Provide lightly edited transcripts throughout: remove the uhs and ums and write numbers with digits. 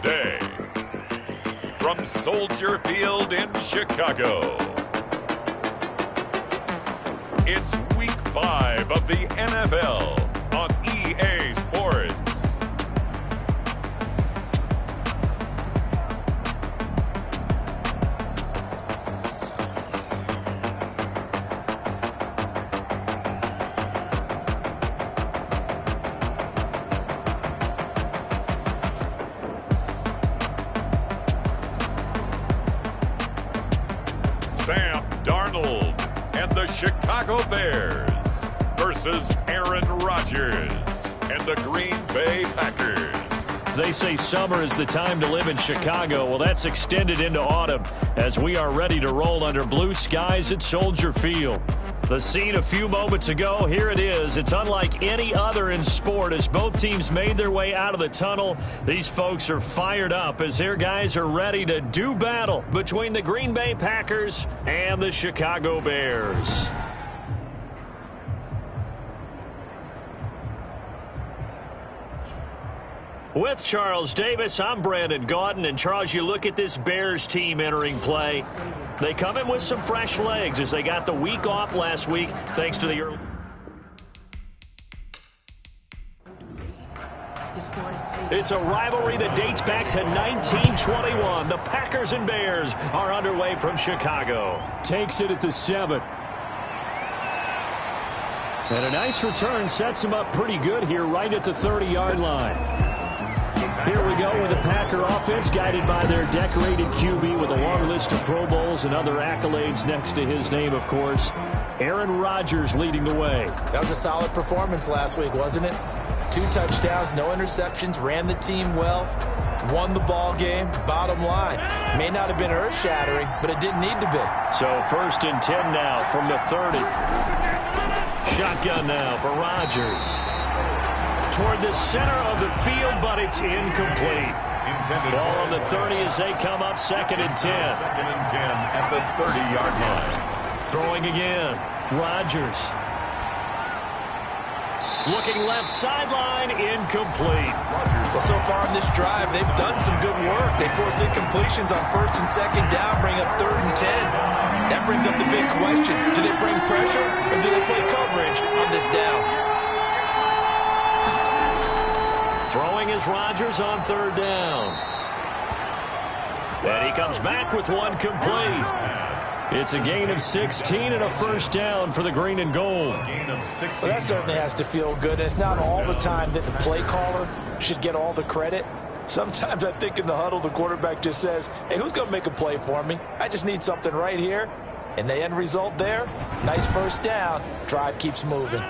Thursday, from Soldier Field in Chicago, it's Week 5 of the NFL on EA Sports. Sam Darnold and the Chicago Bears versus Aaron Rodgers and the Green Bay Packers. They say summer is the time to live in Chicago. Well, that's extended into autumn as we are ready to roll under blue skies at Soldier Field. The scene a few moments ago, here it is. It's unlike any other in sport as both teams made their way out of the tunnel. These folks are fired up as their guys are ready to do battle between the Green Bay Packers and the Chicago Bears. With Charles Davis, I'm Brandon Gaudin. And Charles, you look at this Bears team entering play. They come in with some fresh legs as they got the week off last week thanks to the early. It's a rivalry that dates back to 1921. The Packers and Bears are underway from Chicago. Takes it at the 7. And a nice return sets him up pretty good here right at the 30-yard line. Here we go with the Packer offense guided by their decorated QB with a long list of Pro Bowls and other accolades next to his name, of course. Aaron Rodgers leading the way. That was a solid performance last week, wasn't it? 2 touchdowns, no interceptions, ran the team well, won the ball game. Bottom line, may not have been earth-shattering, but it didn't need to be. So 1st and 10 now from the 30. Shotgun now for Rodgers. Toward the center of the field, but it's incomplete. Ball on the 30 as they come up 2nd and 10. 2nd and 10 at the 30-yard line. Throwing again. Rodgers. Looking left sideline, incomplete. Well, so far in this drive, they've done some good work. They force incompletions on 1st and 2nd down, bring up 3rd and 10. That brings up the big question. Do they bring pressure or do they play coverage on this down? Throwing is Rodgers on 3rd down. And he comes back with one complete. It's a gain of 16 and a 1st down for the green and gold. Well, that certainly has to feel good. It's not all the time that the play caller should get all the credit. Sometimes I think in the huddle, the quarterback just says, hey, who's going to make a play for me? I just need something right here. And the end result there, nice 1st down. Drive keeps moving.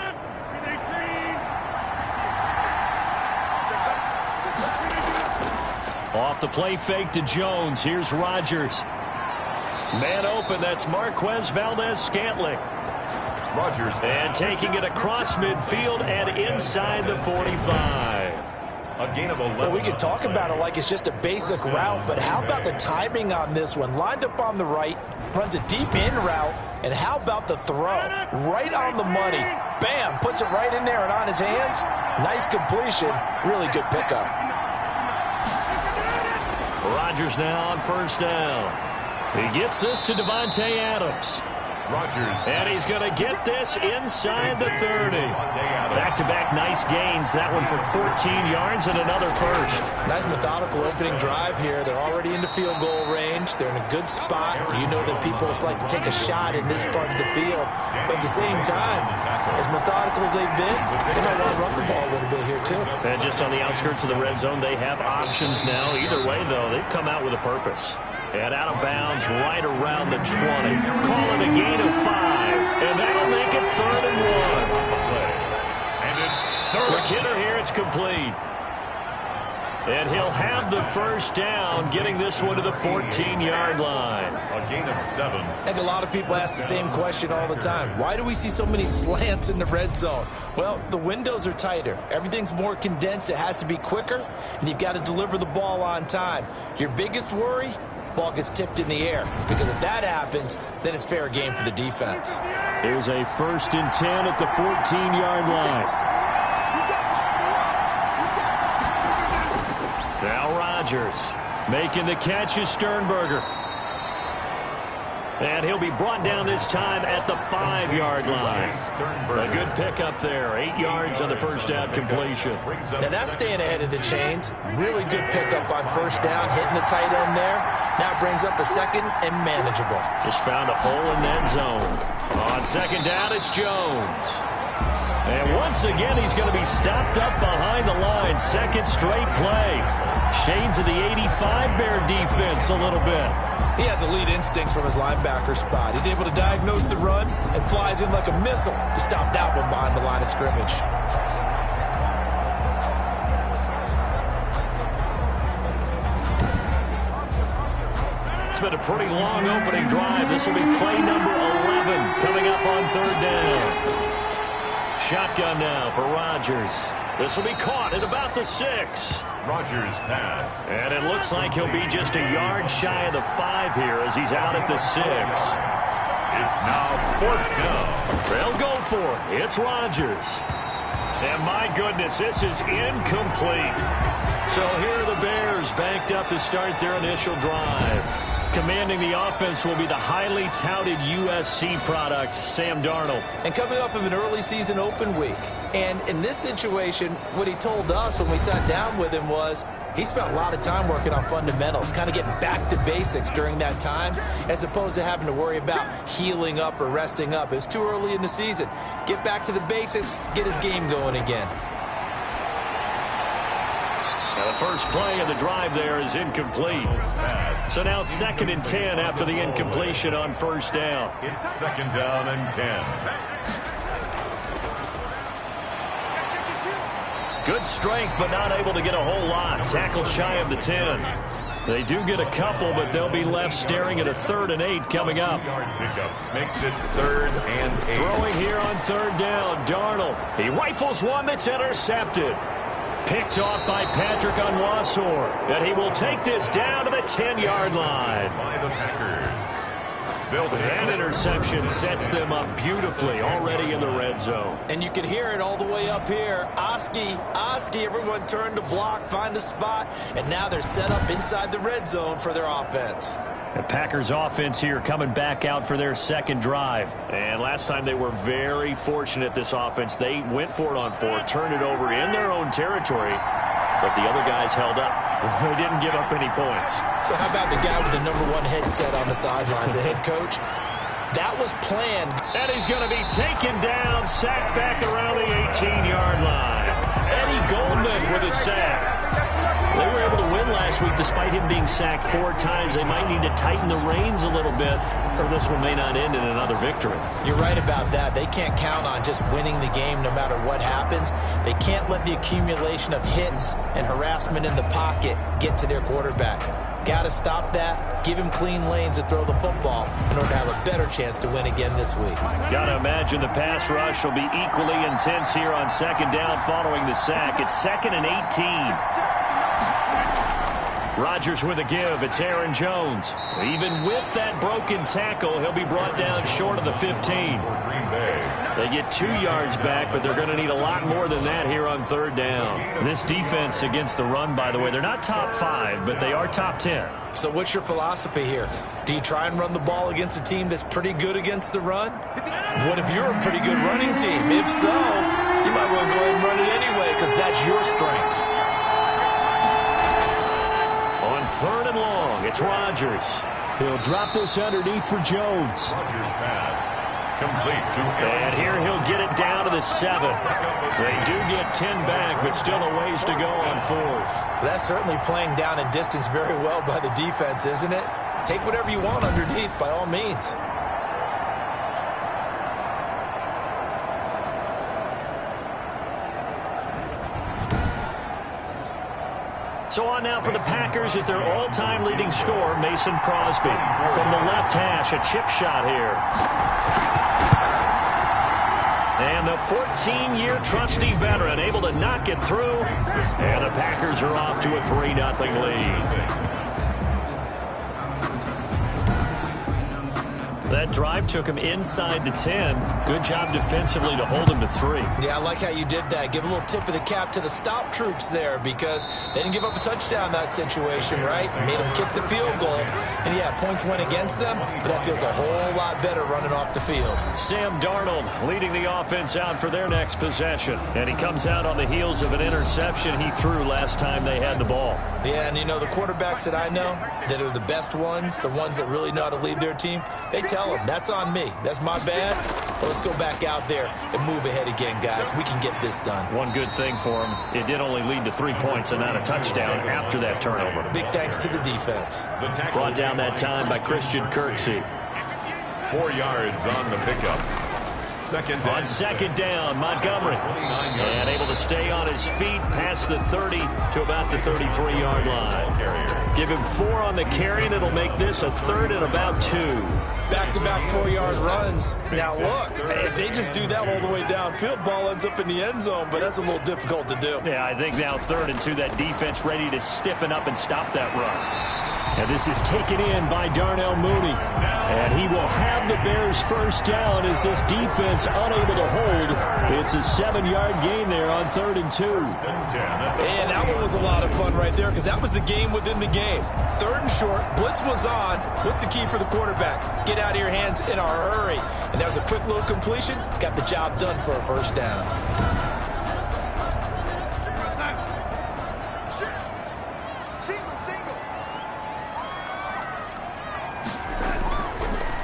Off the play fake to Jones. Here's Rodgers. Man open. That's Marquez Valdes-Scantling. Rodgers. And taking it across midfield and inside the 45. A gain of 11. Well, we could talk about it like it's just a basic route, but how about the timing on this one? Lined up on the right, runs a deep in route, and how about the throw? Right on the money. Bam, puts it right in there and on his hands. Nice completion. Really good pickup. Rodgers now on 1st down. He gets this to Davante Adams. Rodgers. And he's going to get this inside the 30. Back-to-back nice gains. That one for 14 yards and another 1st. Nice methodical opening drive here. They're already into field goal range. They're in a good spot. You know that people just like to take a shot in this part of the field. But at the same time, as methodical as they've been, they might want to run the ball a little bit here too. And just on the outskirts of the red zone, they have options now. Either way, though, they've come out with a purpose. And out of bounds right around the 20. Call it a gain of 5. And that'll make it 3rd and 1. And it's 3rd. McKinnon here, it's complete. And he'll have the 1st down, getting this one to the 14-yard line. A gain of 7. I think a lot of people ask the same question all the time. Why do we see so many slants in the red zone? Well, the windows are tighter. Everything's more condensed. It has to be quicker, and you've got to deliver the ball on time. Your biggest worry? Ball gets tipped in the air, because if that happens, then it's fair game for the defense. Here's a 1st and 10 at the 14-yard line. Now Rodgers. Making the catch is Sternberger. And he'll be brought down this time at the 5-yard line. A good pickup there. 8 yards on the first down completion. Now that's staying ahead of the chains. Really good pickup on first down, hitting the tight end there. Now it brings up a second and manageable. Just found a hole in that zone. On second down, it's Jones. And once again, he's going to be stopped up behind the line. Second straight play. Shades of the 85 Bear defense a little bit. He has elite instincts from his linebacker spot. He's able to diagnose the run and flies in like a missile to stop that one behind the line of scrimmage. It's been a pretty long opening drive. This will be play number 11 coming up on third down. Shotgun now for Rodgers. This will be caught at about the 6. Rodgers pass. And it looks like he'll be just a yard shy of the 5 here as he's out at the 6. It's now 4th down. They'll go for it. It's Rodgers. And my goodness, this is incomplete. So here are the Bears banked up to start their initial drive. Commanding the offense will be the highly touted USC product, Sam Darnold. And coming off of an early season open week. And in this situation, what he told us when we sat down with him was he spent a lot of time working on fundamentals, kind of getting back to basics during that time, as opposed to having to worry about healing up or resting up. It was too early in the season. Get back to the basics, get his game going again. Now the first play of the drive there is incomplete. So now 2nd and 10 after the incompletion on first down. It's 2nd down and 10. Good strength, but not able to get a whole lot. Tackle shy of the 10. They do get a couple, but they'll be left staring at a 3rd and 8 coming up. Pickup makes it 3rd and 8. Throwing here on third down, Darnold. He rifles one that's intercepted. Picked off by Patrick Onwuasor. And he will take this down to the 10-yard line. By the Packers. That interception sets them up beautifully already in the red zone. And you can hear it all the way up here. Oski, everyone turned to block, find a spot, and now they're set up inside the red zone for their offense. The Packers offense here coming back out for their second drive. And last time they were very fortunate, this offense. They went for it on 4, turned it over in their own territory, but the other guys held up. They didn't give up any points. So how about the guy with the #1 headset on the sidelines, the head coach? That was planned. And he's going to be taken down, sacked back around the 18-yard line. Eddie Goldman with a sack. They were able to win last week despite him being sacked 4 times. They might need to tighten the reins a little bit, or this one may not end in another victory. You're right about that. They can't count on just winning the game no matter what happens. They can't let the accumulation of hits and harassment in the pocket get to their quarterback. Got to stop that, give him clean lanes to throw the football in order to have a better chance to win again this week. Got to imagine the pass rush will be equally intense here on second down following the sack. It's 2nd and 18. Rodgers with a give. It's Aaron Jones. Even with that broken tackle, he'll be brought down short of the 15. They get 2 yards back, but they're going to need a lot more than that here on third down. This defense against the run, by the way, they're not top 5, but they are top 10. So what's your philosophy here? Do you try and run the ball against a team that's pretty good against the run? What if you're a pretty good running team? If so, you might well go ahead and run it anyway because that's your strength. 3rd and long, it's Rodgers. He'll drop this underneath for Jones. Rodgers pass. Complete to And here he'll get it down to the 7. They do get 10 back, but still a ways to go on 4th. That's certainly playing down and distance very well by the defense, isn't it? Take whatever you want underneath by all means. So on now for the Packers is their all-time leading scorer, Mason Crosby. From the left hash, a chip shot here. And the 14-year trusty veteran able to knock it through. And the Packers are off to a 3-0 lead. That drive took him inside the 10. Good job defensively to hold him to 3. Yeah, I like how you did that. Give a little tip of the cap to the stop troops there because they didn't give up a touchdown in that situation, right? Made them kick the field goal. And, yeah, points went against them, but that feels a whole lot better running off the field. Sam Darnold leading the offense out for their next possession. And he comes out on the heels of an interception he threw last time they had the ball. Yeah, and you know, the quarterbacks that I know that are the best ones, the ones that really know how to lead their team, they tell them, that's on me. That's my bad. Well, let's go back out there and move ahead again, guys. We can get this done. One good thing for him, it did only lead to 3 points and not a touchdown after that turnover. Big thanks to the defense. Brought down that time by Christian Kirksey. 4 yards on the pickup. On second down, Montgomery. And able to stay on his feet past the 30 to about the 33-yard line. Give him 4 on the carry, and it'll make this a 3rd and about 2. Back-to-back 4-yard runs. Now, look, if they just do that all the way downfield, ball ends up in the end zone, but that's a little difficult to do. Yeah, I think now 3rd and 2, that defense ready to stiffen up and stop that run. And this is taken in by Darnell Mooney. And he will have the Bears first down as this defense unable to hold. It's a 7-yard gain there on 3rd and 2. And that one was a lot of fun right there because that was the game within the game. 3rd and short, blitz was on. What's the key for the quarterback? Get out of your hands in a hurry. And that was a quick little completion. Got the job done for a first down.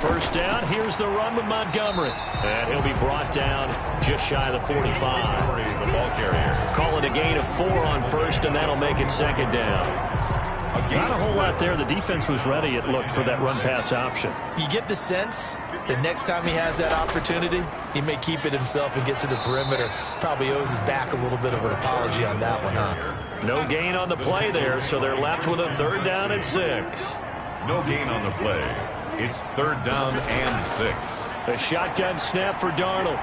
First down, here's the run with Montgomery. And he'll be brought down just shy of the 45. The ball carrier. Call it a gain of 4 on first, and that'll make it second down. Not a whole lot there. The defense was ready, it looked, for that run-pass option. You get the sense that next time he has that opportunity, he may keep it himself and get to the perimeter. Probably owes his back a little bit of an apology on that one, huh? No gain on the play there, so they're left with a 3rd down and 6. No gain on the play. It's 3rd down and 6. A shotgun snap for Darnold.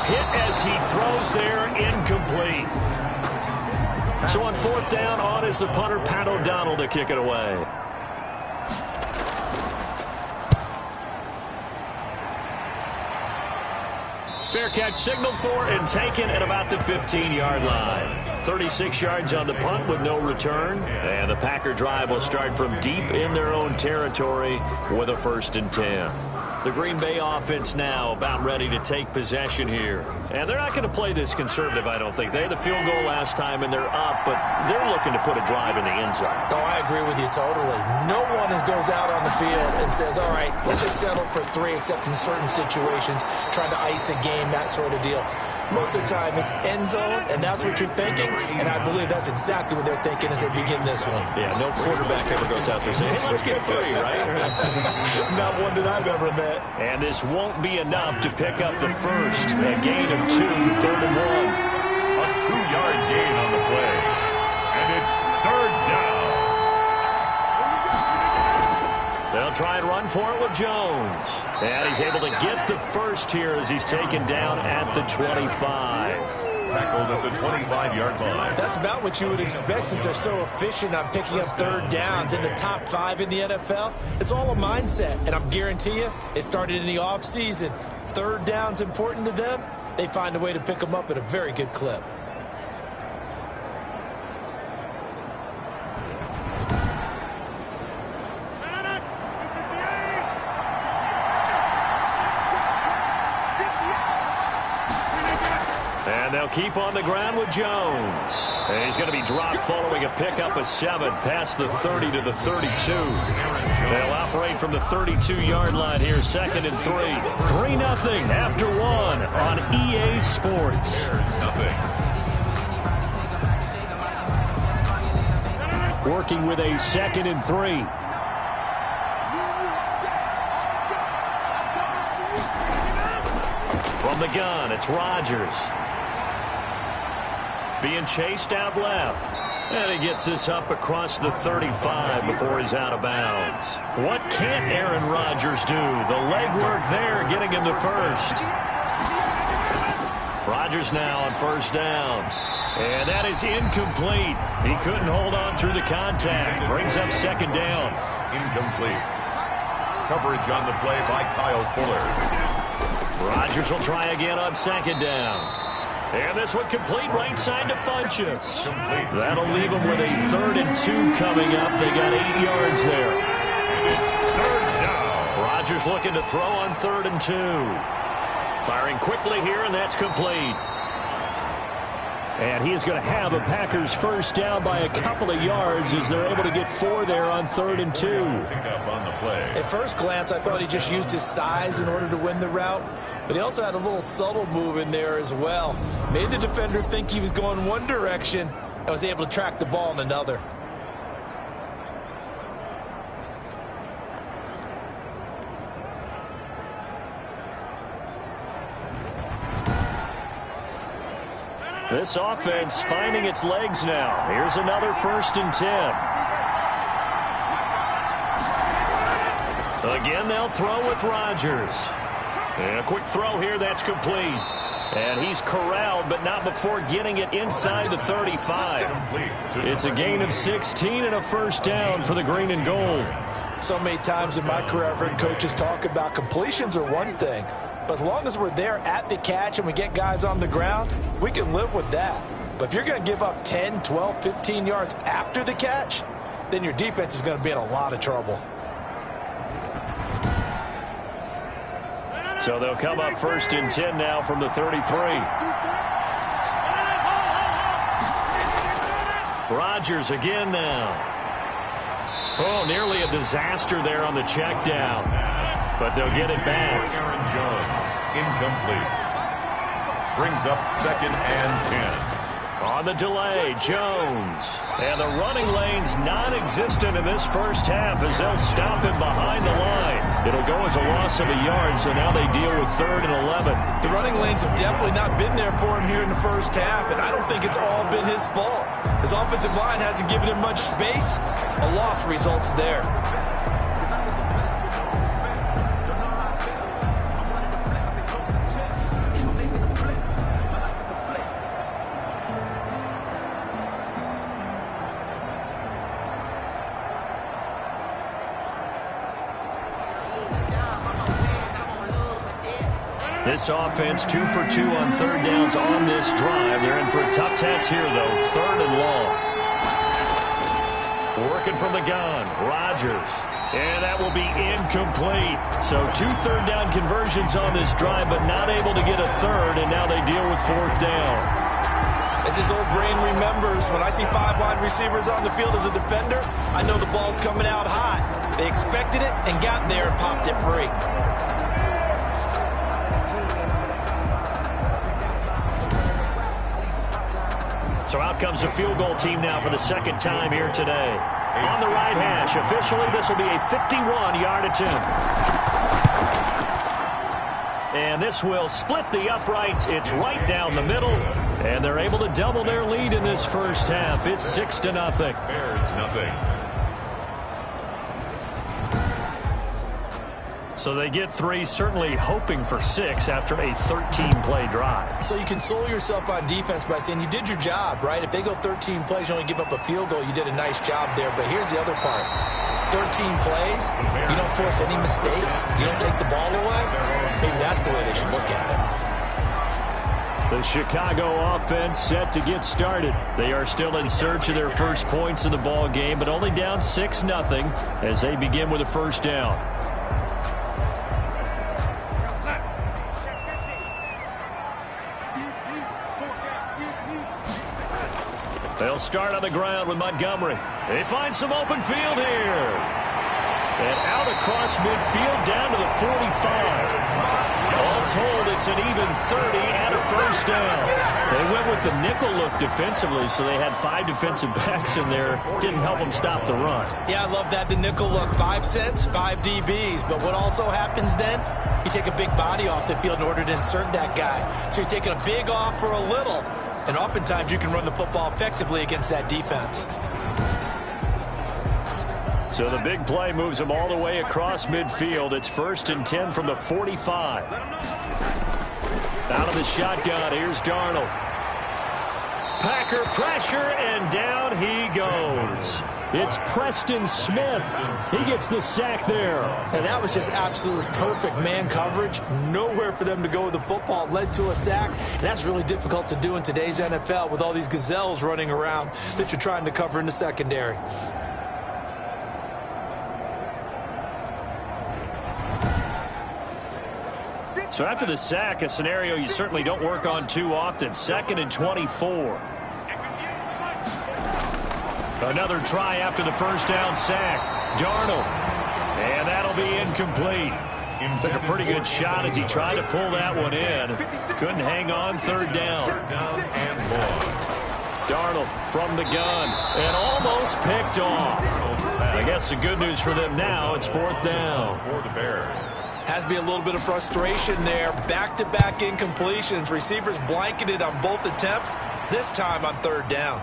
Hit as he throws there, incomplete. So on 4th down, on is the punter, Pat O'Donnell, to kick it away. Fair catch signaled for and taken at about the 15-yard line. 36 yards on the punt with no return. And the Packer drive will start from deep in their own territory with a 1st and 10. The Green Bay offense now about ready to take possession here. And they're not going to play this conservative, I don't think. They had the field goal last time, and they're up, but they're looking to put a drive in the end zone. Oh, I agree with you totally. No one goes out on the field and says, all right, let's just settle for 3, except in certain situations, trying to ice a game, that sort of deal. Most of the time, it's end zone, and that's what you're thinking, and I believe that's exactly what they're thinking as they begin this one. Yeah, no quarterback ever goes out there saying, hey, let's get 3, right? Not one that I've ever met. And this won't be enough to pick up the first. A gain of 2, 3rd and 1. A 2-yard gain on the play. And it's 3rd down. They'll try and run for it with Jones. And he's able to get the first here as he's taken down at the 25. Tackled at the 25-yard line. That's about what you would expect since they're so efficient on picking up 3rd downs in the top 5 in the NFL. It's all a mindset, and I'm guarantee you it started in the offseason. 3rd down's important to them. They find a way to pick them up at a very good clip. They'll keep on the ground with Jones. And he's going to be dropped following a pickup of 7 past the 30 to the 32. They'll operate from the 32-yard line here, 2nd and 3. 3-0 after 1 on EA Sports. Working with a 2nd and 3. From the gun, it's Rodgers. Being chased out left. And he gets this up across the 35 before he's out of bounds. What can't Aaron Rodgers do? The legwork there getting him the first. Rodgers now on 1st down. And that is incomplete. He couldn't hold on through the contact. Brings up second down. Incomplete. Coverage on the play by Kyle Fuller. Rodgers will try again on second down. And this one complete right side to Funchess. That'll leave them with a 3rd and 2 coming up. They got 8 yards there. Third down. Rodgers looking to throw on 3rd and 2. Firing quickly here, and that's complete. And he is going to have a Packers first down by a couple of yards as they're able to get 4 there on 3rd and 2. Pick up on the play. At first glance, I thought he just used his size in order to win the route, but he also had a little subtle move in there as well. Made the defender think he was going one direction and was able to track the ball in another. This offense finding its legs now. Here's another 1st and 10. Again, they'll throw with Rodgers. And a quick throw here, that's complete. And he's corralled, but not before getting it inside the 35. It's a gain of 16 and a first down for the green and gold. So many times in my career, I've heard coaches talk about completions are one thing, but as long as we're there at the catch and we get guys on the ground, we can live with that. But if you're going to give up 10, 12, 15 yards after the catch, then your defense is going to be in a lot of trouble. So they'll come up 1st and 10 now from the 33. Rodgers again now. Oh, nearly a disaster there on the check down. But they'll get it back. Aaron Jones, incomplete. Brings up 2nd and 10. On the delay, Jones. And the running lane's non-existent in this first half as they'll stop him behind the line. It'll go as a loss of a yard, so now they deal with 3rd and 11. The running lanes have definitely not been there for him here in the first half, and I don't think it's all been his fault. His offensive line hasn't given him much space. A loss results there. This offense 2 for 2 on 3rd downs on this drive. They're in for a tough test here, though. 3rd and long. Working from the gun, Rodgers. And that will be incomplete. So 2 third down conversions on this drive, but not able to get a 3rd, and now they deal with 4th down. As his old brain remembers, when I see 5 wide receivers on the field as a defender, I know the ball's coming out high. They expected it and got there and popped it free. So out comes a field goal team now for the 2nd time here today. On the right hash, officially this will be a 51-yard attempt. And this will split the uprights. It's right down the middle. And they're able to double their lead in this first half. It's 6-0. Bears nothing. So they get 3, certainly hoping for 6 after a 13-play drive. So you console yourself on defense by saying you did your job, right? If they go 13 plays, you only give up a field goal, you did a nice job there. But here's the other part. 13 plays, you don't force any mistakes, you don't take the ball away. Maybe that's the way they should look at it. The Chicago offense set to get started. They are still in search of their first points in the ball game, but only down 6-0 as they begin with a first down. They'll start on the ground with Montgomery. They find some open field here. And out across midfield down to the 45. All told, it's an even 30 and a first down. They went with the nickel look defensively, so they had 5 defensive backs in there. Didn't help them stop the run. Yeah, I love that, the nickel look. 5 cents, 5 DBs. But what also happens then, you take a big body off the field in order to insert that guy. So you're taking a big off for a little. And oftentimes you can run the football effectively against that defense. So the big play moves them all the way across midfield. It's 1st and 10 from the 45. Out of the shotgun, here's Darnold. Packer pressure, and down he goes. It's Preston Smith. He gets the sack there. And that was just absolute perfect man coverage. Nowhere for them to go with the football. Led to a sack. And that's really difficult to do in today's NFL with all these gazelles running around that you're trying to cover in the secondary. So after the sack, a scenario you certainly don't work on too often. 2nd and 24. Another try after the first down sack. Darnold. And that'll be incomplete. Took a pretty good shot as he tried to pull that one in. Couldn't hang on. 3rd down. And more. Darnold from the gun. And almost picked off. I guess the good news for them now, it's 4th down. For the Bears. Has to be a little bit of frustration there. Back-to-back incompletions. Receivers blanketed on both attempts. This time on 3rd down.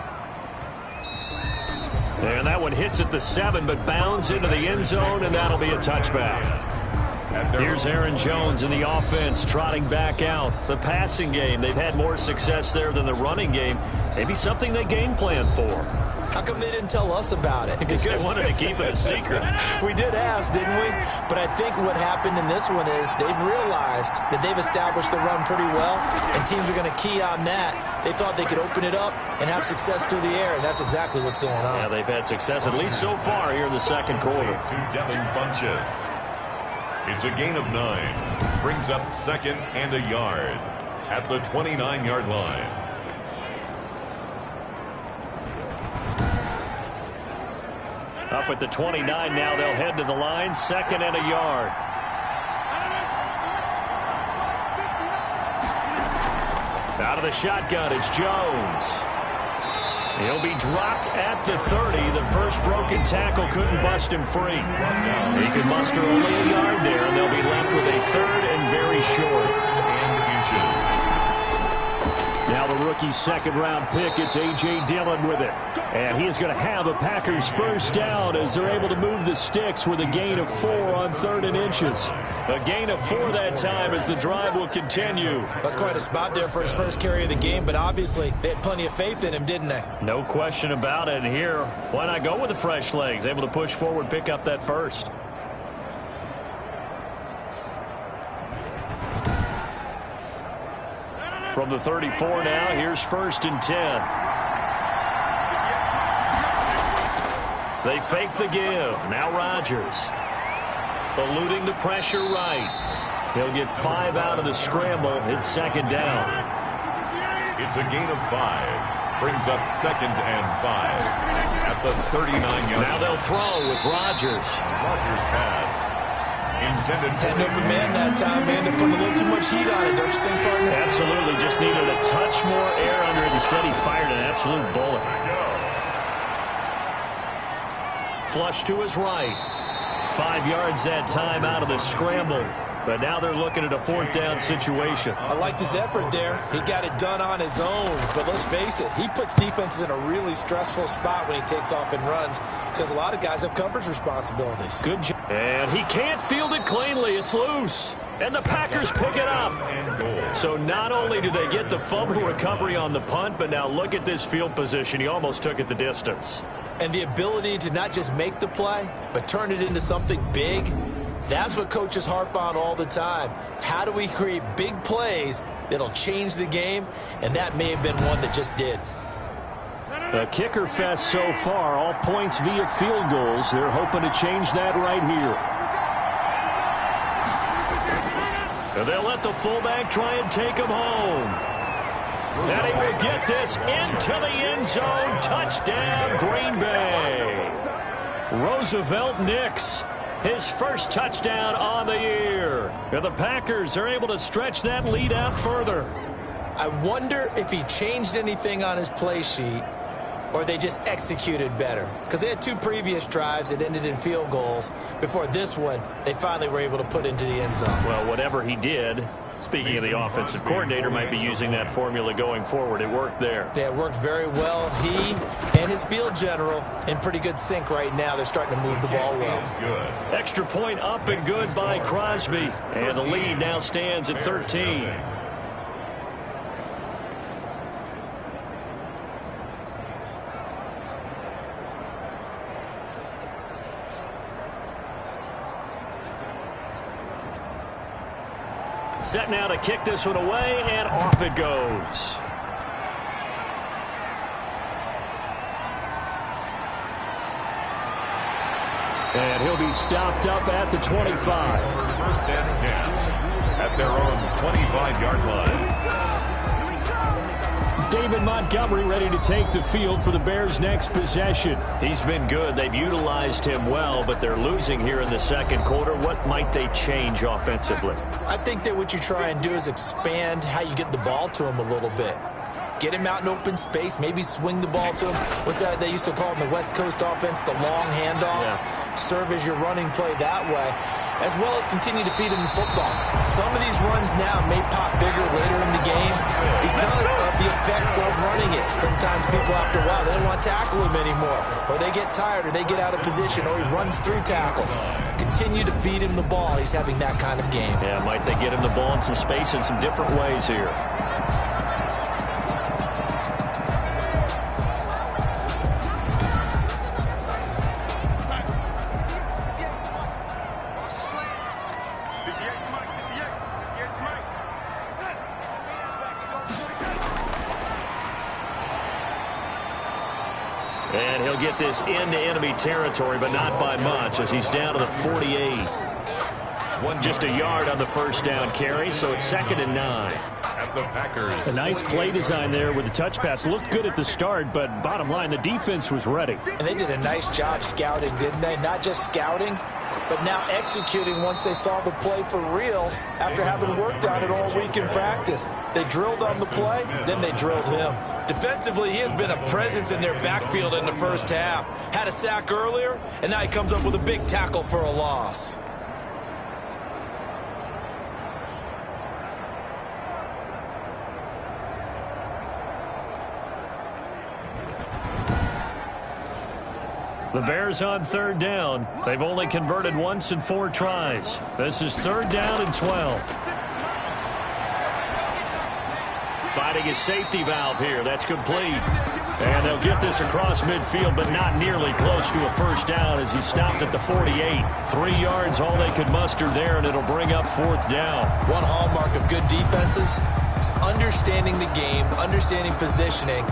And that one hits at the 7, but bounds into the end zone, and that'll be a touchback. Here's Aaron Jones in the offense, trotting back out. The passing game, they've had more success there than the running game. Maybe something they game plan for. How come they didn't tell us about it? Because they wanted to keep it a secret. We did ask, didn't we? But I think what happened in this one is they've realized that they've established the run pretty well, and teams are going to key on that. They thought they could open it up and have success through the air, and that's exactly what's going on. Yeah, they've had success, at least so far, here in the second quarter. To Devin Funchess. It's a gain of 9. Brings up 2nd and a yard at the 29-yard line. Up at the 29 now, they'll head to the line. 2nd and a yard. Out of the shotgun, it's Jones. He'll be dropped at the 30. The first broken tackle couldn't bust him free. He could muster only a yard there, and they'll be left with a 3rd and very short. Now the rookie 2nd-round pick, it's A.J. Dillon with it. And he is going to have a Packers first down as they're able to move the sticks with a gain of 4 on 3rd and inches. A gain of 4 that time as the drive will continue. That's quite a spot there for his first carry of the game, but obviously they had plenty of faith in him, didn't they? No question about it. And here, why not go with the fresh legs? Able to push forward, pick up that first. From the 34 now, here's 1st and 10. They fake the give. Now Rodgers. Eluding the pressure right. He'll get 5 out of the scramble. It's 2nd down. It's a gain of 5. Brings up 2nd and 5 at the 39-yard. Now they'll throw with Rodgers. Rodgers pass. Intended Had an open man that time. They ended up putting a little too much heat on it, don't you think, partner? Absolutely. Just needed a touch more air under it. Instead, he fired an absolute bullet. Flush to his right. 5 yards that time out of the scramble. But now they're looking at a 4th down situation. I liked his effort there. He got it done on his own. But let's face it, he puts defenses in a really stressful spot when he takes off and runs because a lot of guys have coverage responsibilities. Good job. And he can't field it cleanly. It's loose. And the Packers pick it up. So not only do they get the fumble recovery on the punt, but now look at this field position. He almost took it the distance. And the ability to not just make the play, but turn it into something big. That's what coaches harp on all the time. How do we create big plays that'll change the game? And that may have been one that just did. A kicker fest so far. All points via field goals. They're hoping to change that right here. And they'll let the fullback try and take him home. And he will get this into the end zone. Touchdown, Green Bay. Roosevelt Nix. His first touchdown on the year. And the Packers are able to stretch that lead out further. I wonder if he changed anything on his play sheet or they just executed better. Because they had 2 previous drives that ended in field goals. Before this one, they finally were able to put into the end zone. Well, whatever he did, speaking of the offensive coordinator, might be using that formula going forward. It worked there. Yeah, it worked very well. He and his field general in pretty good sync right now. They're starting to move the ball well. Extra point up and good by Crosby. And the lead now stands at 13. Set now to kick this one away, and off it goes. And he'll be stopped up at the 25. First and 10 at their own 25-yard line. David Montgomery ready to take the field for the Bears' next possession. He's been good. They've utilized him well, but they're losing here in the second quarter. What might they change offensively? I think that what you try and do is expand how you get the ball to him a little bit. Get him out in open space, maybe swing the ball to him. What's that they used to call in the West Coast offense, the long handoff? Yeah. Serve as your running play that way, as well as continue to feed him the football. Some of these runs now may pop bigger later in the game because of the effects of running it. Sometimes people, after a while, they don't want to tackle him anymore, or they get tired, or they get out of position, or he runs through tackles. Continue to feed him the ball. He's having that kind of game. Yeah, might they get him the ball in some space in some different ways here? And he'll get this into enemy territory, but not by much, as he's down to the 48. Just a yard on the first down carry, so it's 2nd and 9. At the Packers. A nice play design there with the touch pass. Looked good at the start, but bottom line, the defense was ready. And they did a nice job scouting, didn't they? Not just scouting, but now executing once they saw the play for real after having worked on it all week in practice. They drilled on the play, then they drilled him. Defensively, he has been a presence in their backfield in the first half. Had a sack earlier, and now he comes up with a big tackle for a loss. The Bears on 3rd down. They've only converted once in 4 tries. This is 3rd down and 12. Finding his safety valve here. That's complete. And they'll get this across midfield, but not nearly close to a first down as he stopped at the 48. 3 yards, all they could muster there, and it'll bring up 4th down. One hallmark of good defenses is understanding the game, understanding positioning,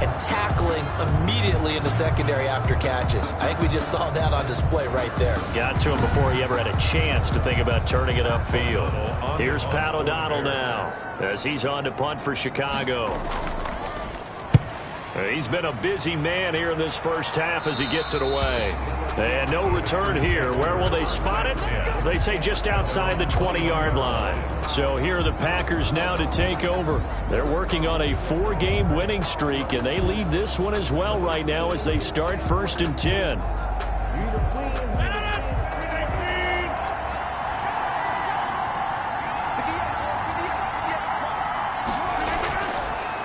and tackling immediately in the secondary after catches. I think we just saw that on display right there. Got to him before he ever had a chance to think about turning it upfield. Here's Pat O'Donnell now as he's on to punt for Chicago. He's been a busy man here in this first half as he gets it away. And no return here. Where will they spot it? They say just outside the 20-yard line. So here are the Packers now to take over. They're working on a 4-game winning streak, and they lead this one as well right now as they start 1st and 10.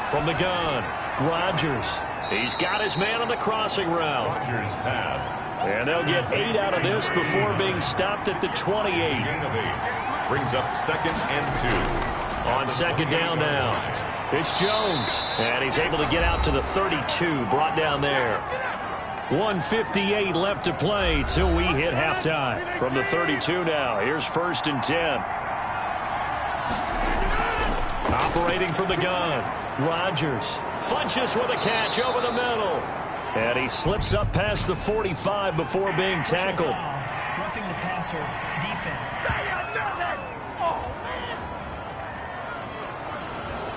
From the gun, Rodgers. He's got his man on the crossing route. Rodgers pass. And they'll get 8 out of this before being stopped at the 28. Brings up 2nd and 2. On 2nd down now. It's Jones. And he's able to get out to the 32. Brought down there. 1:58 left to play till we hit halftime. From the 32 now. Here's 1st and 10. Operating from the gun. Rodgers flinches with a catch over the middle. And he slips up past the 45 before being tackled. Roughing the passer defense.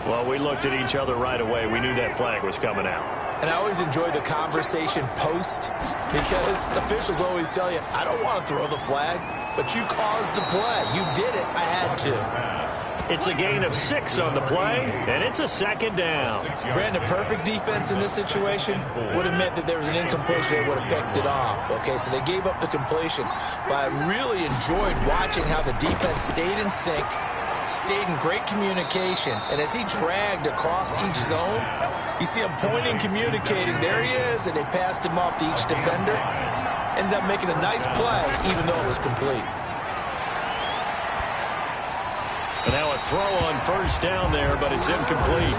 Well, we looked at each other right away. We knew that flag was coming out. And I always enjoy the conversation post because officials always tell you, I don't want to throw the flag, but you caused the play. You did it. I had to. It's a gain of 6 on the play, and it's a 2nd down. Brandon, perfect defense in this situation would have meant that there was an incompletion. They would have picked it off. Okay, so they gave up the completion. But I really enjoyed watching how the defense stayed in sync, stayed in great communication. And as he dragged across each zone, you see him pointing, communicating. There he is, and they passed him off to each defender. Ended up making a nice play, even though it was complete. And now a throw on 1st down there, but it's incomplete.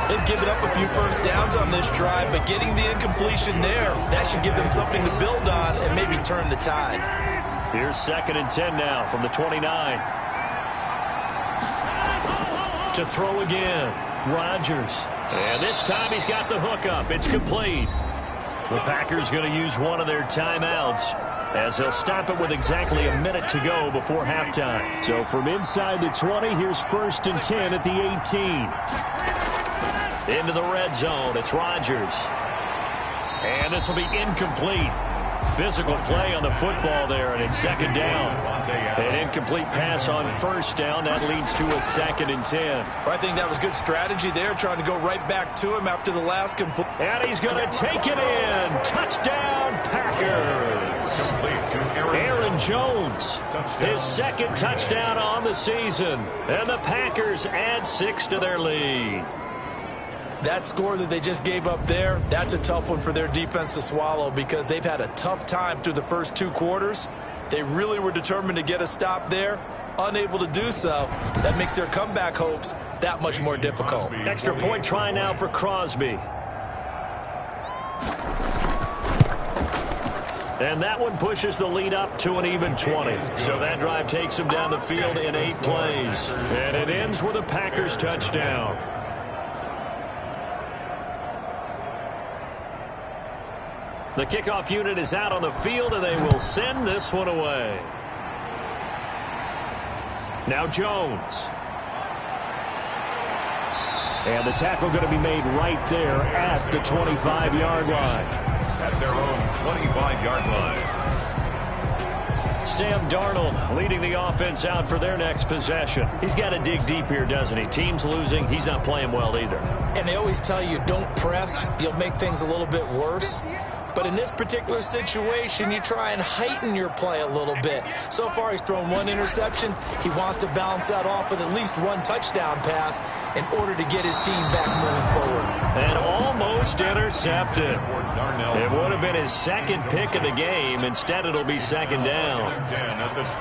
They've given up a few first downs on this drive, but getting the incompletion there, that should give them something to build on and maybe turn the tide. Here's 2nd and 10 now from the 29. To throw again, Rodgers. And this time he's got the hook up. It's complete. The Packers going to use one of their timeouts as they'll stop it with exactly a minute to go before halftime. So from inside the 20, here's 1st and 10 at the 18. Into the red zone, it's Rodgers. And this will be incomplete. Physical play on the football there, and it's 2nd down. An incomplete pass on 1st down. That leads to a 2nd and 10. I think that was good strategy there, trying to go right back to him after the last complete. And he's going to take it in. Touchdown, Packers. Aaron Jones, his 2nd touchdown on the season. And the Packers add 6 to their lead. That score that they just gave up there, that's a tough one for their defense to swallow because they've had a tough time through the first 2 quarters. They really were determined to get a stop there, unable to do so. That makes their comeback hopes that much more difficult. Extra point try now for Crosby. And that one pushes the lead up to an even 20. So that drive takes them down the field in 8 plays. And it ends with a Packers touchdown. The kickoff unit is out on the field, and they will send this one away. Now Jones. And the tackle going to be made right there at the 25-yard line. At their own 25-yard line. Sam Darnold leading the offense out for their next possession. He's got to dig deep here, doesn't he? Team's losing. He's not playing well either. And they always tell you don't press. You'll make things a little bit worse. But in this particular situation, you try and heighten your play a little bit. So far, he's thrown 1 interception. He wants to balance that off with at least 1 touchdown pass in order to get his team back moving forward. And almost intercepted. It would have been his 2nd pick of the game. Instead, it'll be 2nd down.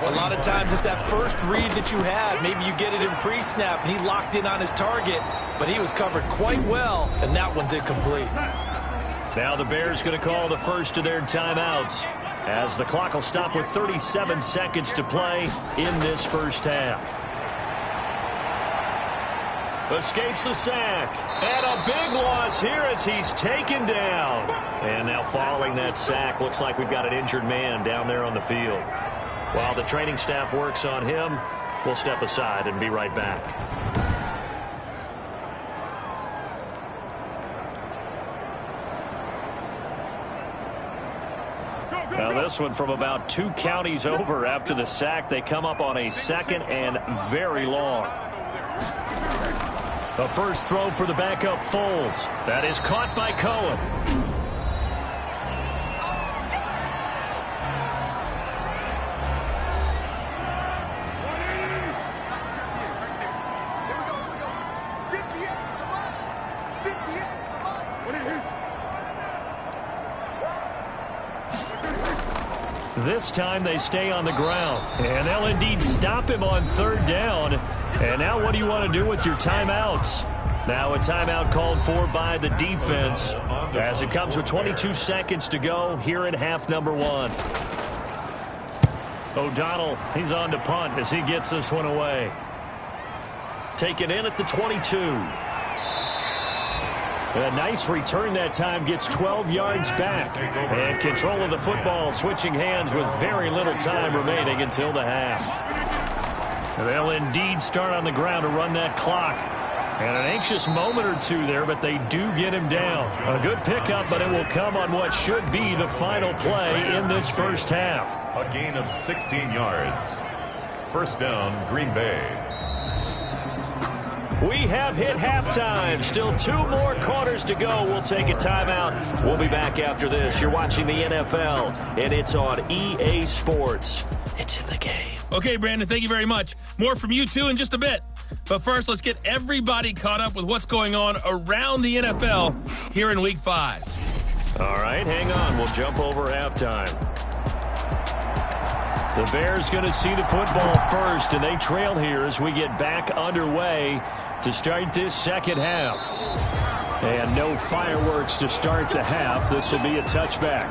A lot of times, it's that first read that you had. Maybe you get it in pre-snap, and he locked in on his target, but he was covered quite well, and that one's incomplete. Now the Bears going to call the first of their timeouts as the clock will stop with 37 seconds to play in this first half. Escapes the sack. And a big loss here as he's taken down. And now following that sack, looks like we've got an injured man down there on the field. While the training staff works on him, we'll step aside and be right back. Now this one from about 2 counties over after the sack. They come up on a 2nd and very long. The first throw for the backup Foles. That is caught by Cohen. This time they stay on the ground. And they'll indeed stop him on 3rd down. And now what do you want to do with your timeouts? Now a timeout called for by the defense as it comes with 22 seconds to go here in half number 1. O'Donnell, he's on to punt as he gets this one away. Taken in at the 22. A nice return that time, gets 12 yards back. And control of the football switching hands with very little time remaining until the half. They'll indeed start on the ground to run that clock. And an anxious moment or 2 there, but they do get him down. A good pickup, but it will come on what should be the final play in this first half. A gain of 16 yards. First down, Green Bay. We have hit halftime. Still 2 more quarters to go. We'll take a timeout. We'll be back after this. You're watching the NFL, and it's on EA Sports. It's in the game. Okay, Brandon, thank you very much. More from you, too, in just a bit. But first, let's get everybody caught up with what's going on around the NFL here in Week 5. All right, hang on. We'll jump over halftime. The Bears going to see the football first, and they trail here as we get back underway to start this second half. And no fireworks to start the half. This will be a touchback.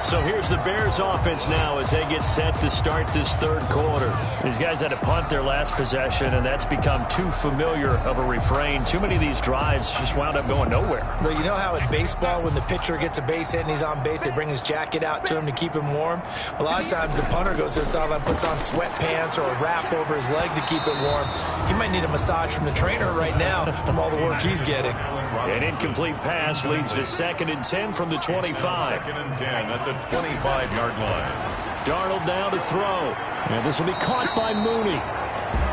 So here's the Bears offense now as they get set to start this third quarter. These guys had to punt their last possession, and that's become too familiar of a refrain. Too many of these drives just wound up going nowhere. Well, you know how in baseball when the pitcher gets a base hit and he's on base, they bring his jacket out to him to keep him warm? A lot of times the punter goes to the sideline, puts on sweatpants or a wrap over his leg to keep it warm. He might need a massage from the trainer right now from all the work he's getting. An incomplete pass leads to 2nd and 10 from the 25. 2nd and 10 at the 25-yard line. Darnold now to throw. And this will be caught by Mooney.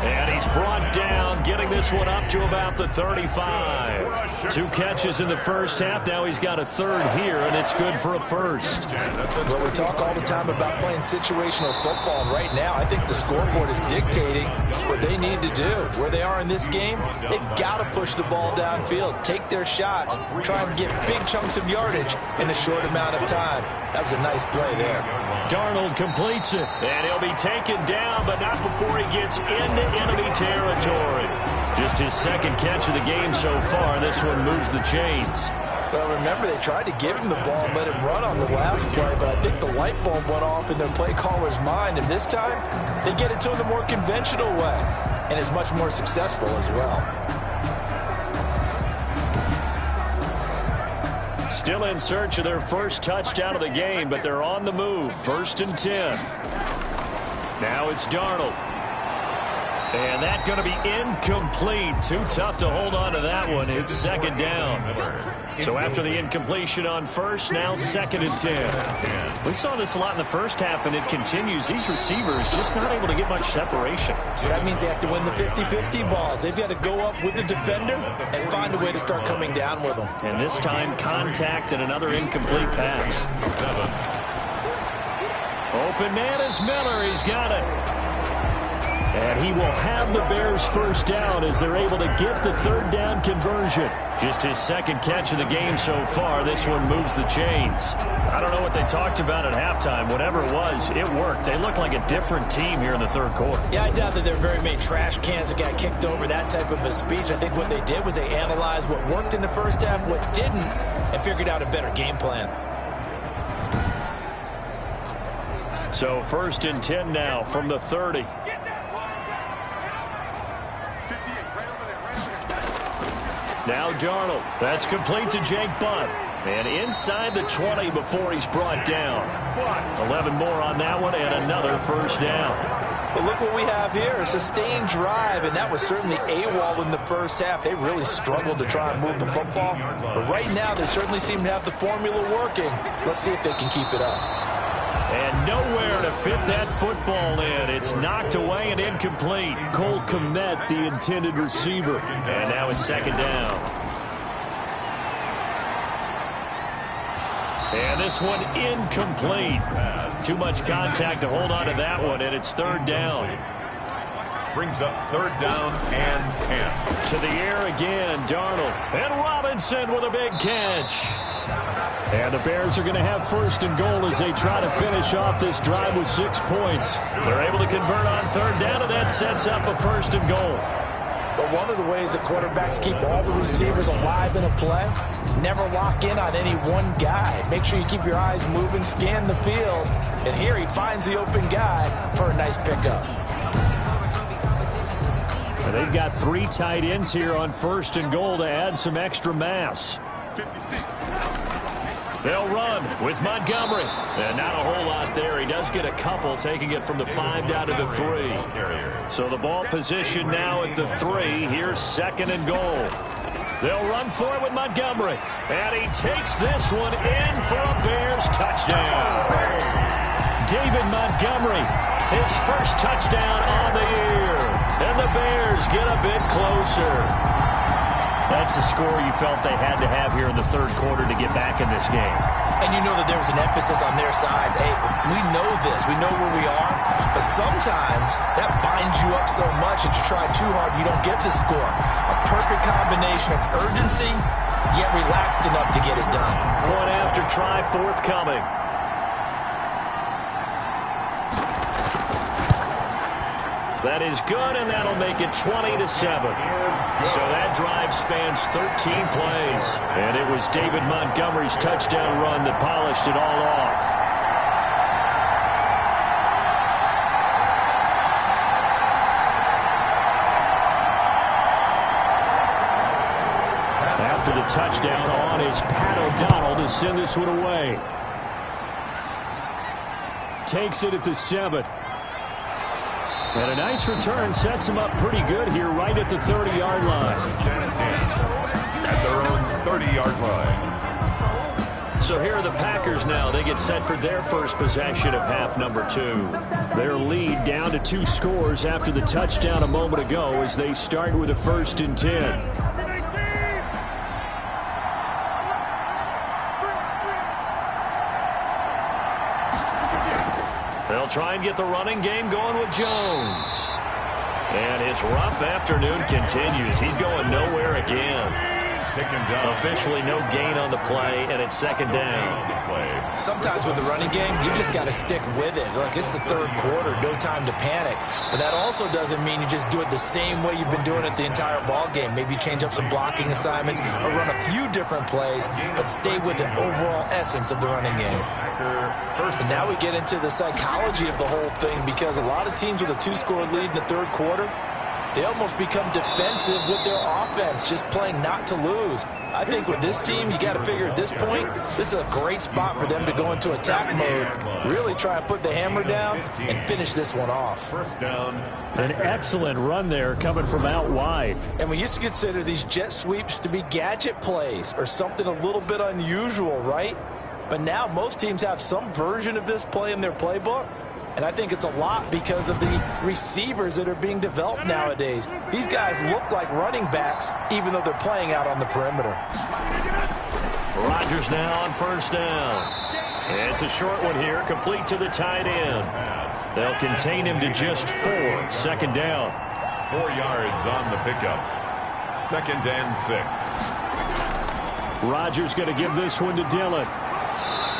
And he's brought down, getting this one up to about the 35. 2 catches in the first half. Now he's got a third here, and it's good for a first. Well, we talk all the time about playing situational football, and right now I think the scoreboard is dictating what they need to do. Where they are in this game, they've got to push the ball downfield, take their shots, try and get big chunks of yardage in a short amount of time. That was a nice play there. Darnold completes it, and he'll be taken down, but not before he gets into enemy territory. Just his 2nd catch of the game so far. This one moves the chains. Well, remember, they tried to give him the ball and let him run on the last play, but I think the light bulb went off in their play caller's mind, and this time they get it to him the more conventional way, and is much more successful as well. Still in search of their first touchdown of the game, but they're on the move. 1st and 10. Now it's Darnold. And that's going to be incomplete. Too tough to hold on to that one. It's 2nd down. So after the incompletion on first, now 2nd and 10. We saw this a lot in the first half, and it continues. These receivers just not able to get much separation. So that means they have to win the 50-50 balls. They've got to go up with the defender and find a way to start coming down with them. And this time, contact and another incomplete pass. Open man is Miller. He's got it. And he will have the Bears first down as they're able to get the 3rd down conversion. Just his 2nd catch of the game so far. This one moves the chains. I don't know what they talked about at halftime. Whatever it was, it worked. They look like a different team here in the 3rd quarter. Yeah, I doubt that there are very many trash cans that got kicked over, that type of a speech. I think what they did was they analyzed what worked in the first half, what didn't, and figured out a better game plan. So 1st and 10 now from the 30. Now Darnold. That's complete to Jake Butt. And inside the 20 before he's brought down. 11 more on that one and another first down. But look what we have here, a sustained drive, and that was certainly AWOL in the first half. They really struggled to try and move the football. But right now they certainly seem to have the formula working. Let's see if they can keep it up. And nowhere to fit that football in. It's knocked away and incomplete. Cole Kmet, the intended receiver. And now it's 2nd down. And this one incomplete. Too much contact to hold on to that one, and it's 3rd down. Brings up 3rd down and 10. To the air again, Darnold. And Robinson with a big catch. And the Bears are going to have 1st and goal as they try to finish off this drive with 6 points. They're able to convert on 3rd down, and that sets up a 1st and goal. But one of the ways the quarterbacks keep all the receivers alive in a play, never lock in on any one guy. Make sure you keep your eyes moving, scan the field. And here he finds the open guy for a nice pickup. And they've got 3 tight ends here on 1st and goal to add some extra mass. 56. They'll run with Montgomery. And not a whole lot there. He does get a couple, taking it from the 5 down to the 3. So the ball position now at the 3. Here's 2nd and goal. They'll run for it with Montgomery. And he takes this one in for a Bears touchdown. David Montgomery, his first touchdown on the year. And the Bears get a bit closer. That's a score you felt they had to have here in the 3rd quarter to get back in this game. And you know that there was an emphasis on their side. Hey, we know this. We know where we are. But sometimes that binds you up so much that you try too hard, you don't get the score. A perfect combination of urgency, yet relaxed enough to get it done. Point after try forthcoming. That is good, and that'll make it 20-7. So that drive spans 13 plays. And it was David Montgomery's touchdown run that polished it all off. touchdown on is Pat O'Donnell to send this one away. Takes it at the 7. And a nice return sets him up pretty good here right at the 30-yard line. At their own 30-yard line. So here are the Packers now. They get set for their first possession of half number 2. Their lead down to 2 scores after the touchdown a moment ago as they start with a 1st and 10. They'll try and get the running game going with Jones. And his rough afternoon continues. He's going nowhere again. Officially no gain on the play, and it's 2nd down. Sometimes with the running game, you just got to stick with it. Look, it's the 3rd quarter, no time to panic. But that also doesn't mean you just do it the same way you've been doing it the entire ball game. Maybe change up some blocking assignments or run a few different plays, but stay with the overall essence of the running game. And now we get into the psychology of the whole thing, because a lot of teams with a 2-score lead in the 3rd quarter, they almost become defensive with their offense, just playing not to lose. I think with this team, you got to figure at this point, this is a great spot for them to go into attack mode, really try and put the hammer down and finish this one off. 1st down. An excellent run there coming from out wide. And we used to consider these jet sweeps to be gadget plays or something a little bit unusual, right? But now most teams have some version of this play in their playbook. And I think it's a lot because of the receivers that are being developed nowadays. These guys look like running backs, even though they're playing out on the perimeter. Rodgers now on 1st down. It's a short one here, complete to the tight end. They'll contain him to just 4. 2nd down. 4 yards on the pickup. 2nd and 6. Rodgers going to give this one to Dillon.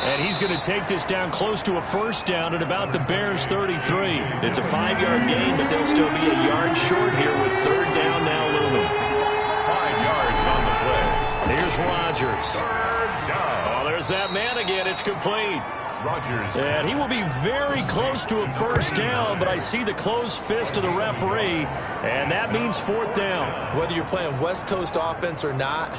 And he's going to take this down close to a 1st down at about the Bears' 33. It's a 5-yard gain, but they'll still be a yard short here with 3rd down now looming. 5 yards on the play. Here's Rodgers. 3rd down. Oh, there's that man again. It's complete. Rodgers. And he will be very close to a 1st down, but I see the closed fist of the referee, and that means 4th down. Whether you're playing West Coast offense or not,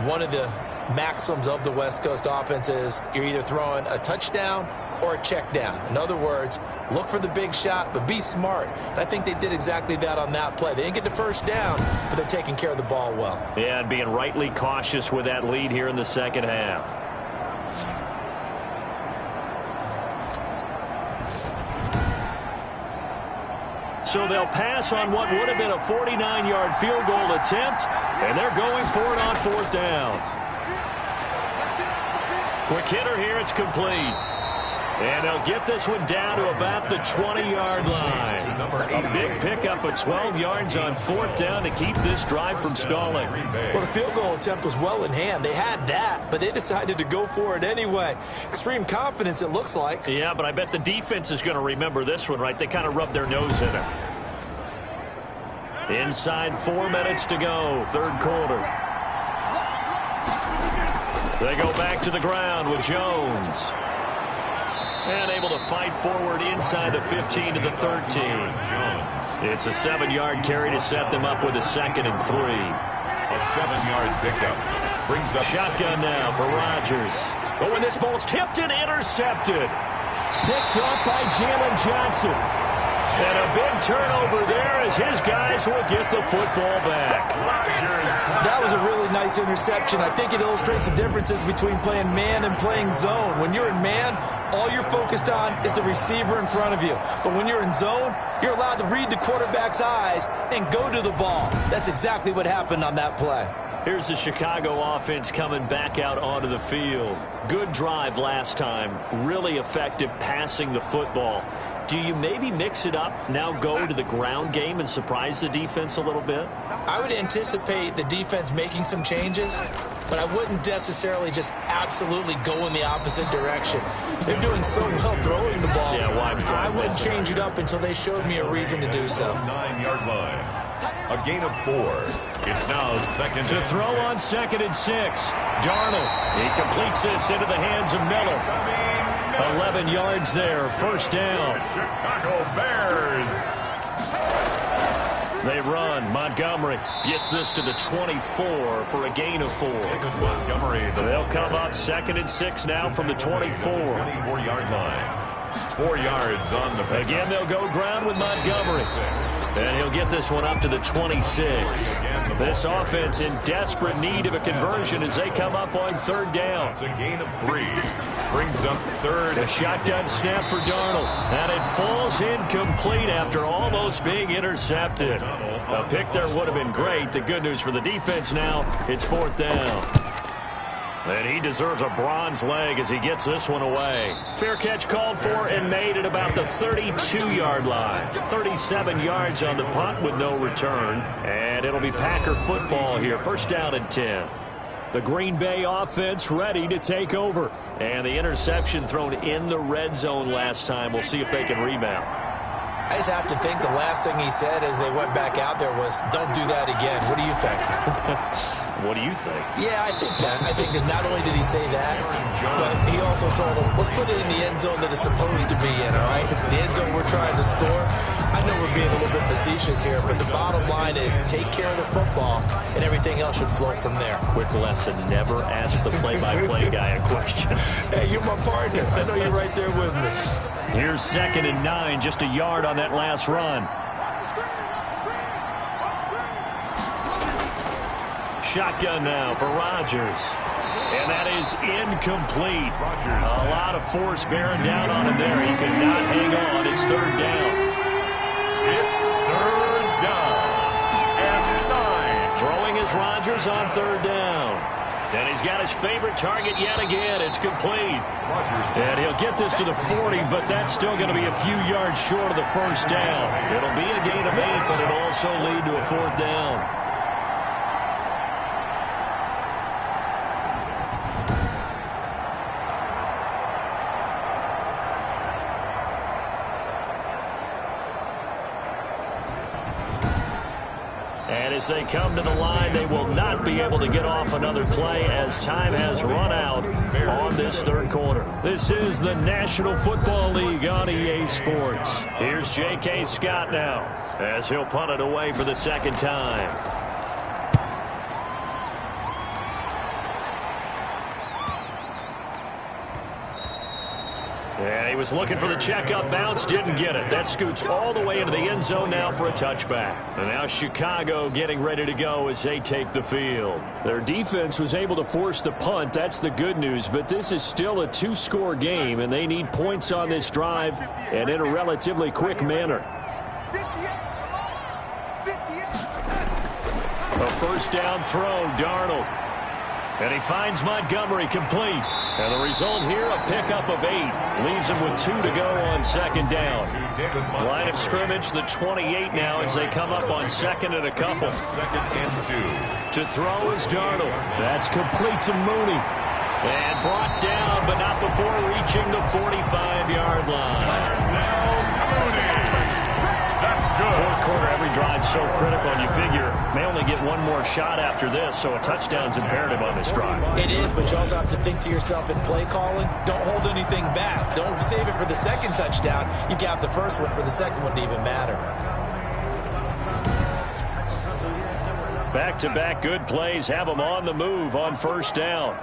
one of the maxims of the West Coast offense is you're either throwing a touchdown or a check down. In other words, look for the big shot, but be smart. And I think they did exactly that on that play. They didn't get the 1st down, but they're taking care of the ball well. Yeah, and being rightly cautious with that lead here in the 2nd half. So they'll pass on what would have been a 49-yard field goal attempt, and they're going for it on 4th down. Quick hitter here, it's complete. And they'll get this one down to about the 20-yard line. A big pickup of 12 yards on 4th down to keep this drive from stalling. Well, the field goal attempt was well in hand. They had that, but they decided to go for it anyway. Extreme confidence, it looks like. Yeah, but I bet the defense is going to remember this one, right? They kind of rubbed their nose in it. Inside 4 minutes to go, 3rd quarter. They go back to the ground with Jones. And able to fight forward inside the 15 to the 13. It's a 7-yard carry to set them up with a 2nd and 3. A 7-yard pickup. Brings up shotgun now for Rodgers. Oh, and this ball's tipped and intercepted. Picked up by Jalen Johnson. And a big turnover there as his guys will get the football back. That was a really nice interception. I think it illustrates the differences between playing man and playing zone. When you're in man, all you're focused on is the receiver in front of you. But when you're in zone, you're allowed to read the quarterback's eyes and go to the ball. That's exactly what happened on that play. Here's the Chicago offense coming back out onto the field. Good drive last time. Really effective passing the football. Do you maybe mix it up, now go to the ground game and surprise the defense a little bit? I would anticipate the defense making some changes, but I wouldn't necessarily just absolutely go in the opposite direction. They're doing so well throwing the ball. Yeah, I wouldn't change it up until they showed me a reason to do so. 9-yard line. A gain of 4. It's now 2nd to throw on 2nd and 6. Darnold. He completes this into the hands of Miller. 11 yards there, 1st down. Chicago Bears. They run. Montgomery gets this to the 24 for a gain of 4. They'll come up 2nd and 6 now from the 24. 24-yard line. 4 yards on the pick. Again, they'll go ground with Montgomery. And he'll get this one up to the 26. This offense in desperate need of a conversion as they come up on 3rd down. It's a gain of 3. Brings up 3rd. A shotgun snap for Darnold. And it falls incomplete after almost being intercepted. A pick there would have been great. The good news for the defense now, it's 4th down. And he deserves a bronze leg as he gets this one away. Fair catch called for and made at about the 32-yard line. 37 yards on the punt with no return. And it'll be Packer football here. 1st down and 10. The Green Bay offense ready to take over. And the interception thrown in the red zone last time. We'll see if they can rebound. I just have to think the last thing he said as they went back out there was, don't do that again. What do you think? What do you think? Yeah, I think that. I think that not only did he say that, but he also told them, let's put it in the end zone that it's supposed to be in, all right? The end zone we're trying to score. I know we're being a little bit facetious here, but the bottom line is take care of the football, and everything else should flow from there. Quick lesson, never ask the play-by-play guy a question. Hey, you're my partner. I know you're right there with me. Here's 2nd and 9, just a yard on that last run. Shotgun now for Rodgers. And that is incomplete. A lot of force bearing down on him there. He could not hang on. It's 3rd down. It's 3rd down and 9. Throwing is Rodgers on 3rd down. And he's got his favorite target yet again. It's complete. And he'll get this to the 40, but that's still going to be a few yards short of the 1st down. It'll be a gain of 8, but it'll also lead to a 4th down. And as they come to the line, they will not be able to get off another play as time has run out on this 3rd quarter. This is the National Football League on EA Sports. Here's J.K. Scott now as he'll punt it away for the 2nd time. And he was looking for the checkup bounce, didn't get it. That scoots all the way into the end zone now for a touchback. And now Chicago getting ready to go as they take the field. Their defense was able to force the punt. That's the good news. But this is still a 2-score game, and they need points on this drive and in a relatively quick manner. A 1st down throw, Darnold. And he finds Montgomery complete. And the result here, a pickup of 8. Leaves him with 2 to go on 2nd down. Line of scrimmage, the 28 now as they come up on 2nd and a couple. 2nd and 2. To throw is Darnold. That's complete to Mooney. And brought down, but not before reaching the 45-yard line. Now Mooney. That's good. 4th quarter, every drive so critical, and you figure may only get one more shot after this, so a touchdown's imperative on this drive. It is, but you also have to think to yourself in play calling, don't hold anything back. Don't save it for the 2nd touchdown. You got the 1st one for the 2nd one to even matter. Back-to-back good plays have them on the move on 1st down.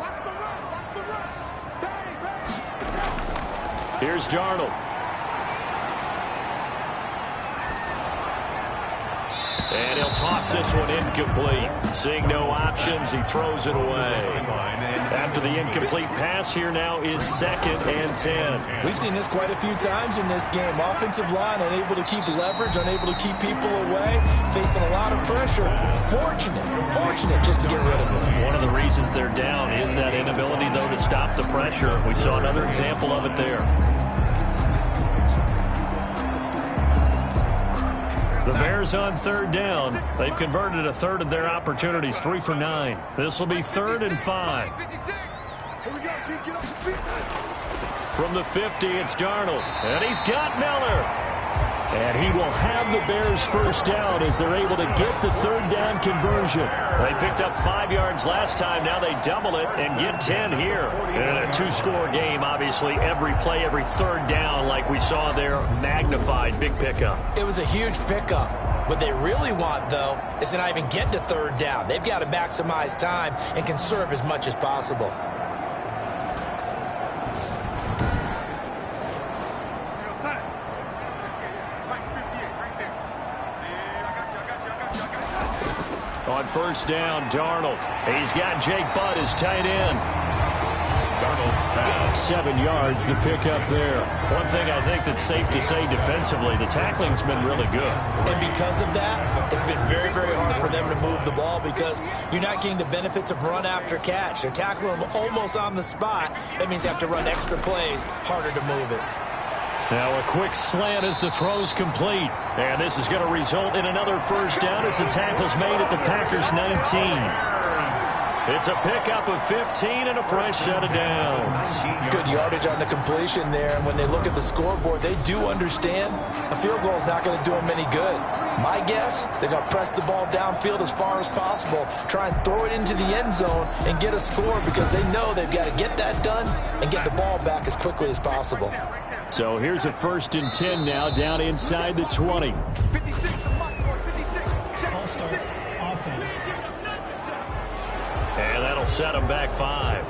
Here's Darnold. And he'll toss this one incomplete. Seeing no options, he throws it away. After the incomplete pass, here now is 2nd and 10. We've seen this quite a few times in this game. Offensive line unable to keep leverage, unable to keep people away, facing a lot of pressure. Fortunate just to get rid of it. One of the reasons they're down is that inability, though, to stop the pressure. We saw another example of it there. The Bears on 3rd down. They've converted a 1/3 of their opportunities, 3 for 9. This will be 3rd and 5. From the 50, it's Darnold. And he's got Miller. And he will have the Bears' 1st down as they're able to get the 3rd down conversion. They picked up 5 yards last time. Now they double it and get 10 here. In a 2-score game, obviously, every play, every 3rd down, like we saw there, magnified. Big pickup. It was a huge pickup. What they really want, though, is to not even get to third down. They've got to maximize time and conserve as much as possible. On first down, Darnold. He's got Jake Butt as tight end. Darnold's pass. 7 yards, the pickup there. One thing I think that's safe to say defensively, the tackling's been really good. And because of that, it's been very, very hard for them to move the ball because you're not getting the benefits of run after catch. They're tackling them almost on the spot. That means you have to run extra plays, harder to move it. Now a quick slant as the throw's complete. And this is going to result in another first down as the tackle's made at the Packers' 19. It's a pickup of 15 and a fresh set of downs. Good yardage on the completion there, and when they look at the scoreboard, they do understand a field goal is not going to do them any good. My guess, they're going to press the ball downfield as far as possible, try and throw it into the end zone and get a score because they know they've got to get that done and get the ball back as quickly as possible. So here's a 1st and 10 now, down inside the 20. False start, offense. And that'll set them back 5.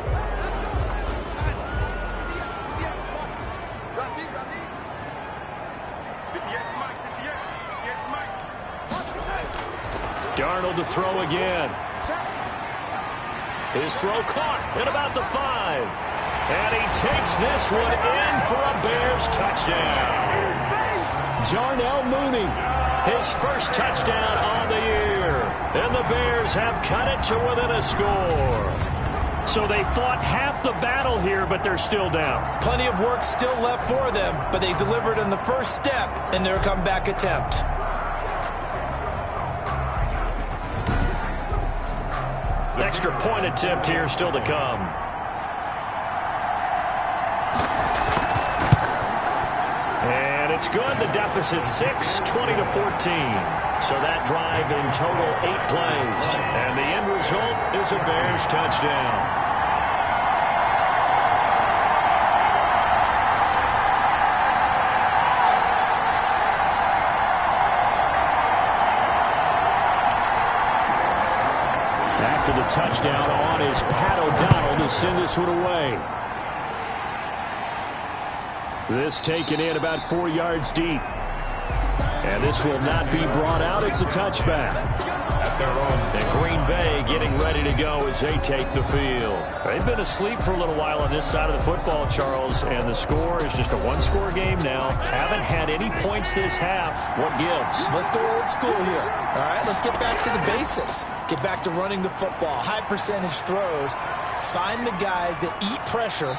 Darnold to throw again. His throw caught at about the 5. And he takes this one in for a Bears touchdown. Darnell Mooney, his first touchdown on the year. And the Bears have cut it to within a score. So they fought half the battle here, but they're still down. Plenty of work still left for them, but they delivered in the first step in their comeback attempt. Extra point attempt here still to come. And it's good. The deficit 6, 20-14. So that drive in total 8 plays. And the end result is a Bears touchdown. After the touchdown on is Pat O'Donnell to send this one away. This taken in about 4 yards deep. And this will not be brought out. It's a touchback. At their own. And Green Bay getting ready to go as they take the field. They've been asleep for a little while on this side of the football, Charles, and the score is just a one-score game now. Haven't had any points this half. What gives? Let's go old school here. All right, let's get back to the basics. Get back to running the football, high percentage throws. Find the guys that eat pressure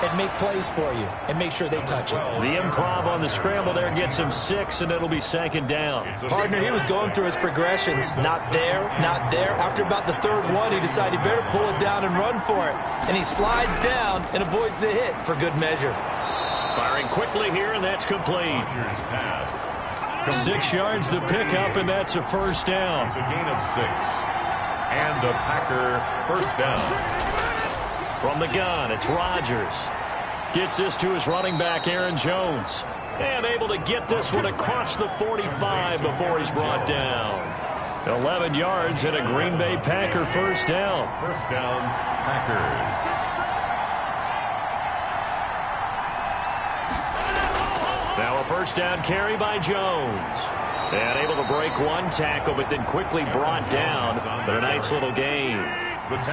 and make plays for you and make sure they touch it. The improv on the scramble there gets him 6, and it'll be 2nd down. Partner, he was going through his progressions. Not there, not there. After about the 3rd one, he decided he better pull it down and run for it. And he slides down and avoids the hit for good measure. Firing quickly here, and that's complete. 6 yards the pickup, and that's a first down. It's a gain of 6. And a Packer first down. From the gun, it's Rodgers. Gets this to his running back, Aaron Jones. And able to get this one across the 45 before he's brought down. 11 yards and a Green Bay Packer first down. First down, Packers. Now a first down carry by Jones. And able to break one tackle, but then quickly brought down. But a nice little gain.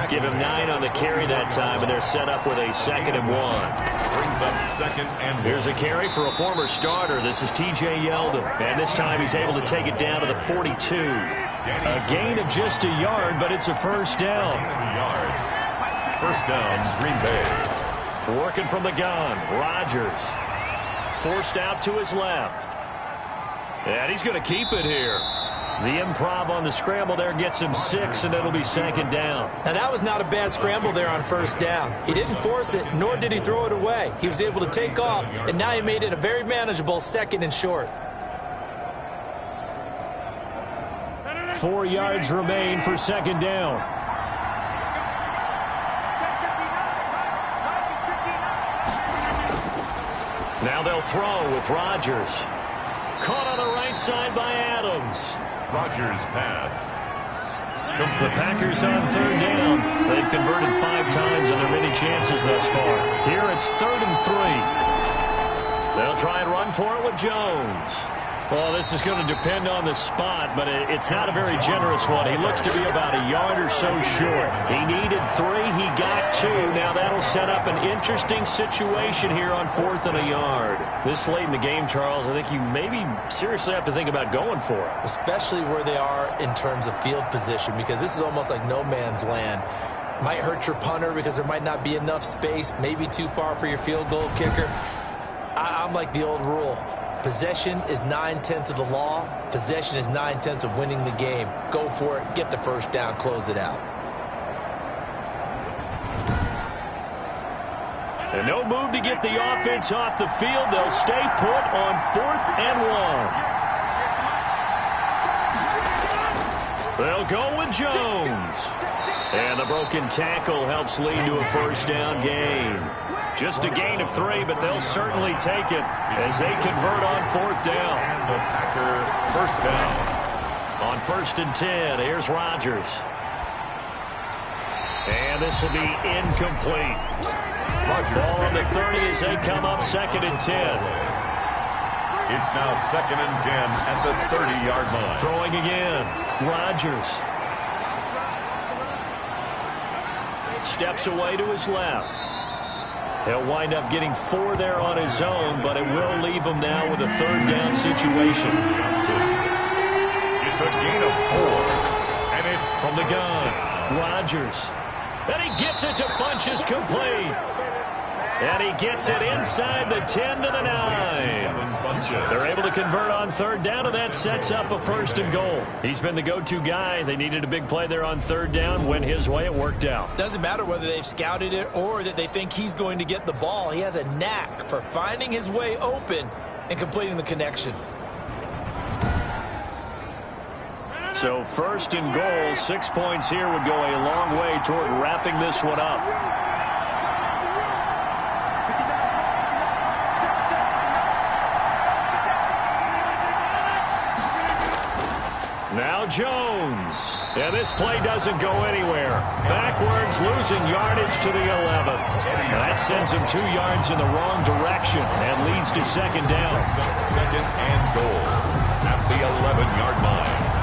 Give him 9 on the carry that time, and they're set up with a 2nd and 1. Brings up 2nd and 1. Here's a carry for a former starter. This is T.J. Yeldon. And this time he's able to take it down to the 42. A gain of just a yard, but it's a first down. First down, Green Bay. Working from the gun, Rodgers. Forced out to his left. And he's going to keep it here. The improv on the scramble there gets him 6, and it'll be 2nd down. Now, that was not a bad scramble there on first down. He didn't force it, nor did he throw it away. He was able to take off, and now he made it a very manageable 2nd and short. 4 yards remain for 2nd down. Now they'll throw with Rodgers. Caught on the right side by Adams. Rodgers pass. The Packers on third down. They've converted 5 times on their many chances thus far. Here it's 3rd and 3. They'll try and run for it with Jones. Well, this is going to depend on the spot, but it's not a very generous one. He looks to be about a yard or so short. He needed 3. He got 2. Now that'll set up an interesting situation here on 4th and a yard. This late in the game, Charles, I think you maybe seriously have to think about going for it. Especially where they are in terms of field position, because this is almost like no man's land. Might hurt your punter because there might not be enough space, maybe too far for your field goal kicker. I'm like the old rule. Possession is 9/10 of the law. Possession is 9/10 of winning the game. Go for it. Get the first down. Close it out. And no move to get the offense off the field. They'll stay put on 4th and 1. They'll go with Jones. And the broken tackle helps lead to a first down gain. Just a gain of 3, but they'll certainly take it as they convert on 4th down. And the Packer first down. On 1st and 10, here's Rodgers. And this will be incomplete. Ball on the 30 as they come up 2nd and 10. It's now 2nd and 10 at the 30-yard line. Throwing again. Rodgers. Steps away to his left. He'll wind up getting 4 there on his own, but it will leave him now with a 3rd down situation. It's a gain of 4, and it's from the gun. Rodgers. And he gets it to Funchess complete. And he gets it inside the 10 to the 9. They're able to convert on 3rd down, and that sets up a 1st and goal. He's been the go-to guy. They needed a big play there on 3rd down. Went his way. It worked out. Doesn't matter whether they've scouted it or that they think he's going to get the ball. He has a knack for finding his way open and completing the connection. So 1st and goal, 6 points here would go a long way toward wrapping this one up. Now Jones. And this play doesn't go anywhere. Backwards, losing yardage to the 11. That sends him 2 yards in the wrong direction and leads to 2nd down. 2nd and goal at the 11-yard line.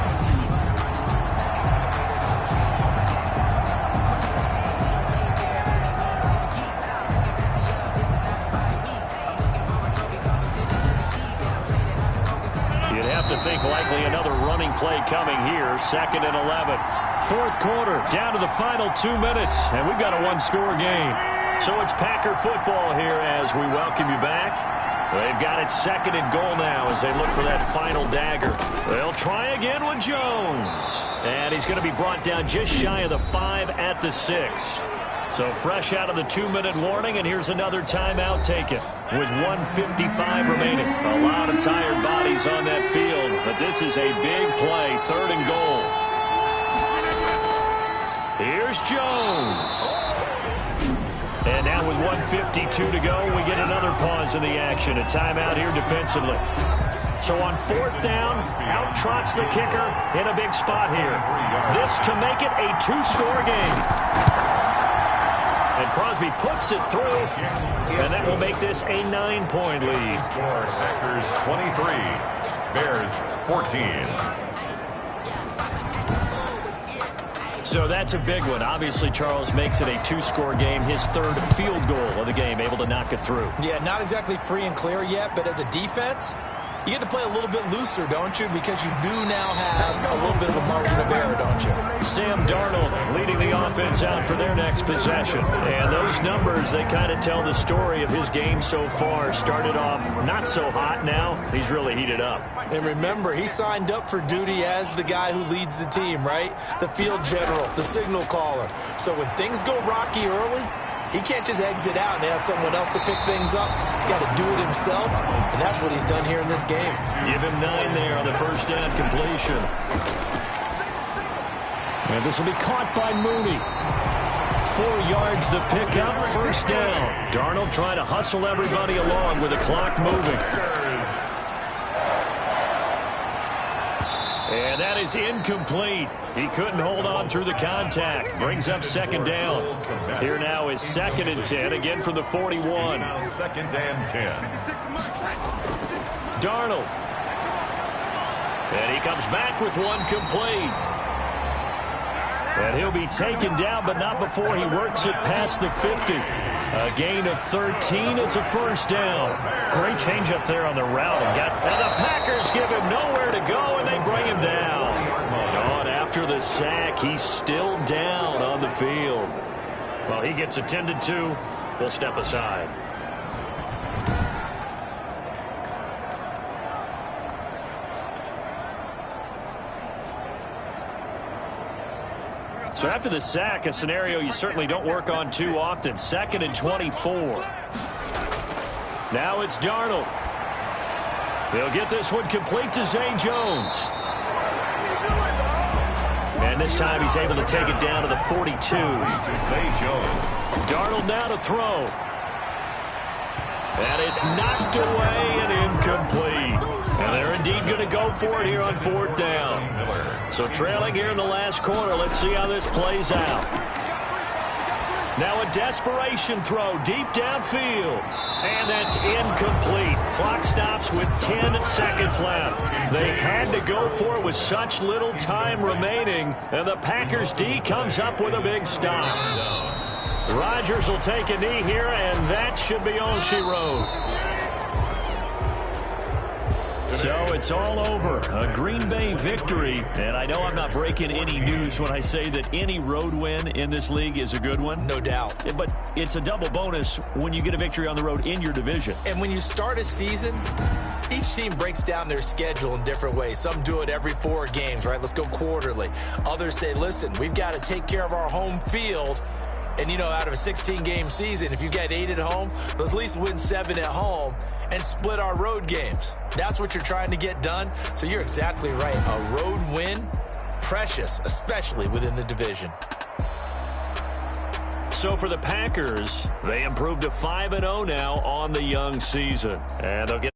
To think likely another running play coming here. 2nd and 11. 4th quarter, down to the final 2 minutes, and we've got a 1-score game. So it's Packer football here as we welcome you back. They've got it 2nd and goal now as they look for that final dagger. They'll try again with Jones. And he's going to be brought down just shy of the 5 at the 6. So fresh out of the 2-minute warning, and here's another timeout taken with 1:55 remaining. A lot of tired bodies on that field, but this is a big play, 3rd and goal. Here's Jones. And now with 1:52 to go, we get another pause in the action. A timeout here defensively. So on 4th down, out trots the kicker in a big spot here. This to make it a 2-score game. And Crosby puts it through, and that will make this a 9-point lead. Packers 23, Bears 14. So that's a big one. Obviously, Charles makes it a 2-score game. His 3rd field goal of the game, able to knock it through. Yeah, not exactly free and clear yet, but as a defense, you get to play a little bit looser, don't you? Because you do now have a little bit of a margin of error, don't you? Sam Darnold leading the offense out for their next possession. And those numbers, they kind of tell the story of his game so far. Started off not so hot. Now he's really heated up. And remember, he signed up for duty as the guy who leads the team, right? The field general, the signal caller. So when things go rocky early, he can't just exit out and ask someone else to pick things up. He's got to do it himself, and that's what he's done here in this game. Give him 9 there on the first down completion. And this will be caught by Mooney. 4 yards the pickup, first down. Darnold trying to hustle everybody along with the clock moving. And that is incomplete. He couldn't hold on through the contact. Brings up second down. Here now is 2nd and 10, again from the 41. Now 2nd and 10. Darnold. And he comes back with one complete. And he'll be taken down, but not before he works it past the 50. A gain of 13. It's a first down. Great change up there on the route. And the Packers give him nowhere to go, and they bring him down. On after the sack, he's still down on the field. Well, he gets attended to. We'll step aside. So after the sack, a scenario you certainly don't work on too often. 2nd and 24. Now it's Darnold. They'll get this one complete to Zay Jones. And this time he's able to take it down to the 42. Zay Jones. Darnold now to throw. And it's knocked away and incomplete. And they're indeed going to go for it here on 4th down. So trailing here in the last quarter, let's see how this plays out. Now a desperation throw deep downfield. And that's incomplete. Clock stops with 10 seconds left. They had to go for it with such little time remaining. And the Packers D comes up with a big stop. Rodgers will take a knee here, and that should be all she wrote. So it's all over. A Green Bay victory. And I know I'm not breaking any news when I say that any road win in this league is a good one. No doubt. But it's a double bonus when you get a victory on the road in your division. And when you start a season, each team breaks down their schedule in different ways. Some do it every 4 games, right? Let's go quarterly. Others say, listen, we've got to take care of our home field. And, you know, out of a 16-game season, if you get 8 at home, let's at least win 7 at home and split our road games. That's what you're trying to get done. So you're exactly right. A road win, precious, especially within the division. So for the Packers, they improved to 5-0 now on the young season. And they'll get